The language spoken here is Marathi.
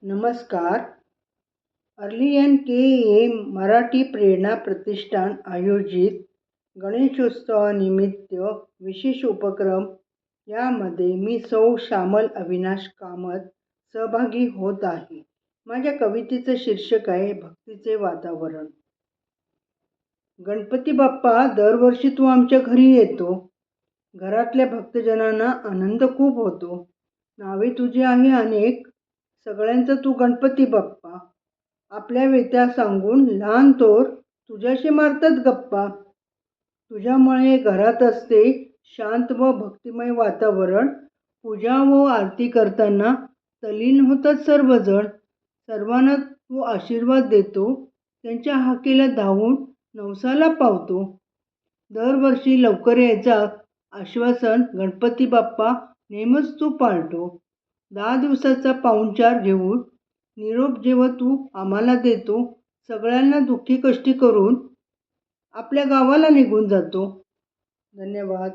नमस्कार. अर्ली एन के ए मराठी प्रेरणा प्रतिष्ठान आयोजित गणेशोत्सवानिमित्त विशेष उपक्रम यामध्ये मी सौ श्यामल अविनाश कामत सहभागी होत आहे. माझ्या कवितेचं शीर्षक आहे भक्तीचे वातावरण. गणपती बाप्पा, दरवर्षी तू आमच्या घरी येतो. घरातल्या भक्तजनांना आनंद खूप होतो. नावे तुझी आहे अनेक, सगळ्यांचा तू गणपती बाप्पा. आपल्या व्यथा सांगून लहान थोर तुझ्याशी मारतात गप्पा. तुझ्यामुळे घरात असते शांत व भक्तिमय वातावरण. पूजा व आरती करताना तल्लीन होतात सर्वजण. सर्वांना तू आशीर्वाद देतो, त्यांच्या हाकेला धावून नवसाला पावतो. दरवर्षी लवकर यायचा आश्वासन गणपती बाप्पा नेहमीच तू पाळतो. 10 दिवसाचा पाहुणचार घेऊन निरोप जेव्हा तू आम्हाला देतो, सगळ्यांना दुःखी कष्टी करून आपल्या गावाला निघून जातो. धन्यवाद.